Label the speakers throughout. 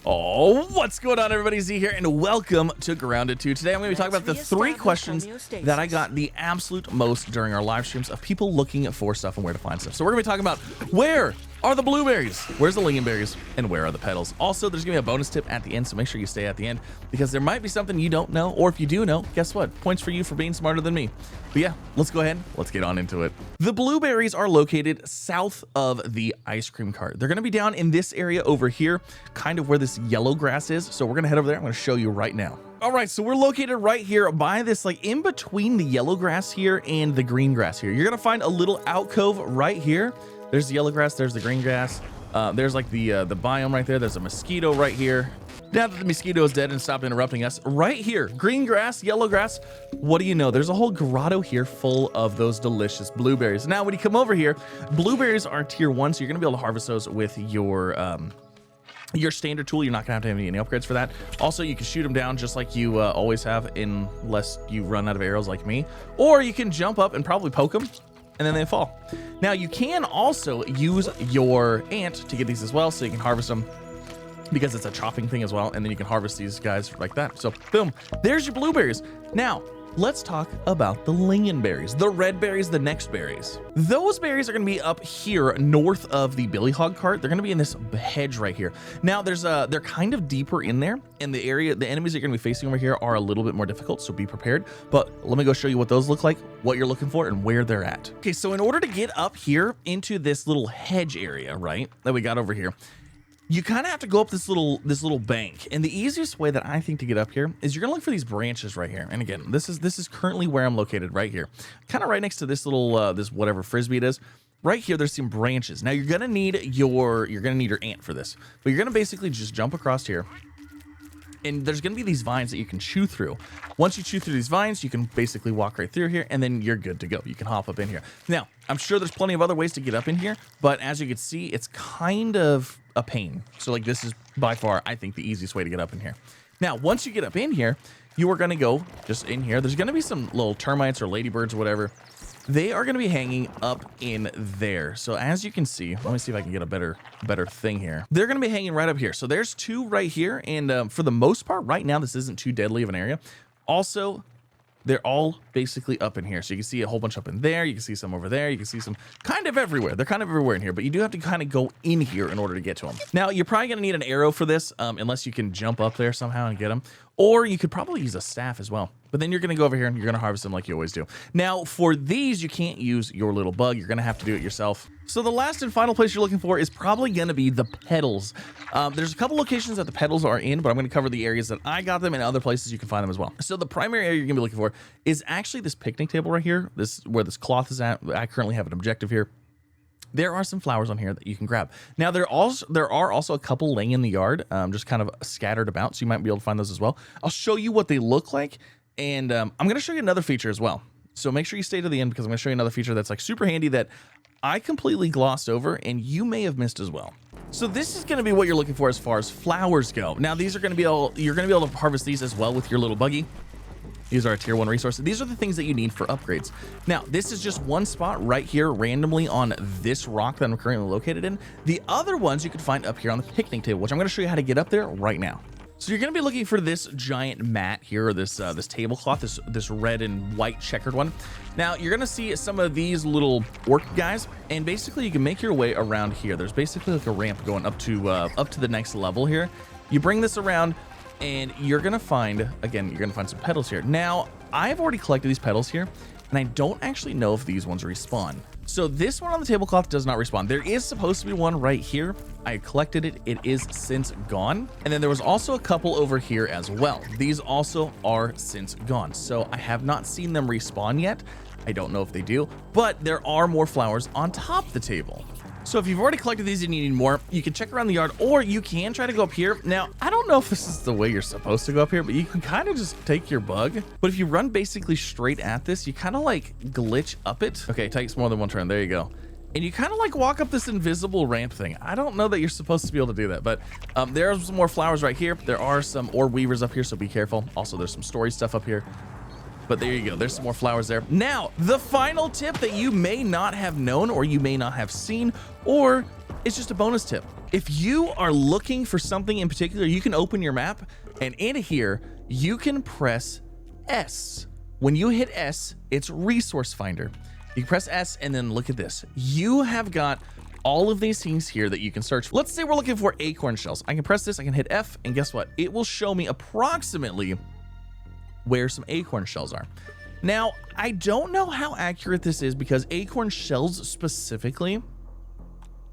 Speaker 1: Oh, what's going on, everybody? Z here, and welcome to Grounded 2. Today I'm going to be talking about the 3 questions that I got the absolute most during our live streams of people looking for stuff and where to find stuff. So we're going to be talking about where are the blueberries, where's the lingonberries, and where are the petals. Also, there's going to be a bonus tip at the end, so make sure you stay at the end because there might be something you don't know, or if you do know, guess what? Points for you for being smarter than me. But yeah, let's go ahead. Let's get on into it. The blueberries are located south of the ice cream cart. They're going to be down in this area over here, kind of where this yellow grass is. So we're going to head over there. I'm going to show you right now. All right, so we're located right here by this, like in between the yellow grass here and the green grass here. You're going to find a little alcove right here. There's the yellow grass, there's the green grass. There's like the biome right there. There's a mosquito right here. Now that the mosquito is dead and stopped interrupting us, right here, green grass, yellow grass, what do you know? There's a whole grotto here full of those delicious blueberries. Now, when you come over here, blueberries are tier 1, so you're gonna be able to harvest those with your standard tool. You're not gonna have any upgrades for that. Also, you can shoot them down just like you always have, unless you run out of arrows like me, or you can jump up and probably poke them and then they fall. Now, you can also use your ant to get these as well, so you can harvest them because it's a chopping thing as well, and then you can harvest these guys like that. So boom, there's your blueberries. Now let's talk about the lingonberries, the red berries, the next berries. Those berries are going to be up here north of the billy hog cart. They're going to be in this hedge right here. Now they're kind of deeper in there, and the enemies that you're going to be facing over here are a little bit more difficult, so be prepared. But let me go show you what those look like, what you're looking for, and where they're at. Okay, so in order to get up here into this little hedge area, right, that we got over here, you kind of have to go up this little bank, and the easiest way that I think to get up here is you're gonna look for these branches right here. And again, this is currently where I'm located, right here, kind of right next to this little this whatever frisbee it is. Right here, there's some branches. Now you're gonna need your ant for this, but you're gonna basically just jump across here. And there's going to be these vines that you can chew through. Once you chew through these vines, you can basically walk right through here, and then you're good to go. You can hop up in here. Now, I'm sure there's plenty of other ways to get up in here, but as you can see, it's kind of a pain. So like this is by far, I think, the easiest way to get up in here. Now, once you get up in here, you are going to go just in here. There's going to be some little termites or ladybirds or whatever. They are going to be hanging up in there. So as you can see, let me see if I can get a better thing here. They're going to be hanging right up here. So there's 2 right here. And for the most part, right now, this isn't too deadly of an area. Also, they're all basically up in here. So you can see a whole bunch up in there. You can see some over there. You can see some kind of everywhere. They're kind of everywhere in here, but you do have to kind of go in here in order to get to them. Now, you're probably going to need an arrow for this, unless you can jump up there somehow and get them. Or you could probably use a staff as well. But then you're going to go over here and you're going to harvest them like you always do. Now, for these, you can't use your little bug. You're going to have to do it yourself. So the last and final place you're looking for is probably going to be the petals. There's a couple locations that the petals are in, but I'm going to cover the areas that I got them and other places you can find them as well. So the primary area you're going to be looking for is actually this picnic table right here. This where this cloth is at. I currently have an objective here. There are some flowers on here that you can grab. Now, there are also a couple laying in the yard, just kind of scattered about, so you might be able to find those as well. I'll show you what they look like, and I'm going to show you another feature as well. So make sure you stay to the end because I'm going to show you another feature that's like super handy that I completely glossed over and you may have missed as well. So this is going to be what you're looking for as far as flowers go. Now, these are going to be you're going to be able to harvest these as well with your little buggy. These are a tier 1 resource. These are the things that you need for upgrades. Now, this is just one spot right here randomly on this rock that I'm currently located in. The other ones you can find up here on the picnic table, which I'm going to show you how to get up there right now. So you're going to be looking for this giant mat here, or this tablecloth, this red and white checkered one. Now, you're going to see some of these little orc guys, and basically you can make your way around here. There's basically like a ramp going up to the next level here. You bring this around, and you're gonna find some petals here. Now, I've already collected these petals here, and I don't actually know if these ones respawn. So this one on the tablecloth does not respawn. There is supposed to be one right here. I collected it. It is since gone. And then there was also a couple over here as well. These also are since gone. So I have not seen them respawn yet. I don't know if they do, but there are more flowers on top of the table. So if you've already collected these and you need more, you can check around the yard, or you can try to go up here. Now, I don't know if this is the way you're supposed to go up here, but you can kind of just take your bug. But if you run basically straight at this, you kind of like glitch up it. Okay, it takes more than one turn. There you go. And you kind of like walk up this invisible ramp thing. I don't know that you're supposed to be able to do that, but there are some more flowers right here. There are some orb weavers up here, so be careful. Also, there's some story stuff up here. But there you go. There's some more flowers there. Now, the final tip that you may not have known, or you may not have seen, or it's just a bonus tip. If you are looking for something in particular, you can open your map, and in here, you can press S. When you hit S, it's Resource Finder. You can press S, and then look at this. You have got all of these things here that you can search for. Let's say we're looking for acorn shells. I can press this, I can hit F, and guess what? It will show me approximately where some acorn shells are. Now, I don't know how accurate this is because acorn shells specifically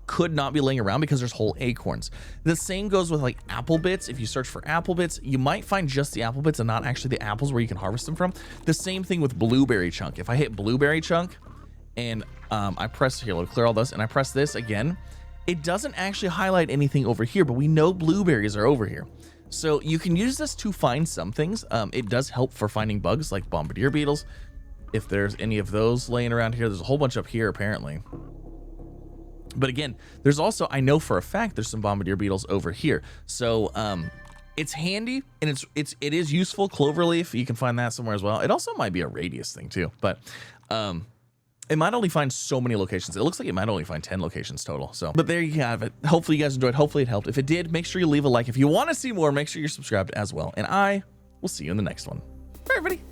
Speaker 1: could not be laying around because there's whole acorns. The same goes with like apple bits. If you search for apple bits, you might find just the apple bits and not actually the apples where you can harvest them from. The same thing with blueberry chunk. If I hit blueberry chunk and I press here, let's clear all this, and I press this again, it doesn't actually highlight anything over here, but we know blueberries are over here. So you can use this to find some things. It does help for finding bugs like bombardier beetles. If there's any of those laying around here, there's a whole bunch up here apparently. But again, there's also, I know for a fact there's some bombardier beetles over here. So it's handy and it is useful. Cloverleaf, you can find that somewhere as well. It also might be a radius thing too, but it might only find so many locations. It looks like it might only find 10 locations total. So, but there you have it. Hopefully you guys enjoyed. Hopefully it helped. If it did, make sure you leave a like. If you want to see more, make sure you're subscribed as well. And I will see you in the next one. Bye, everybody.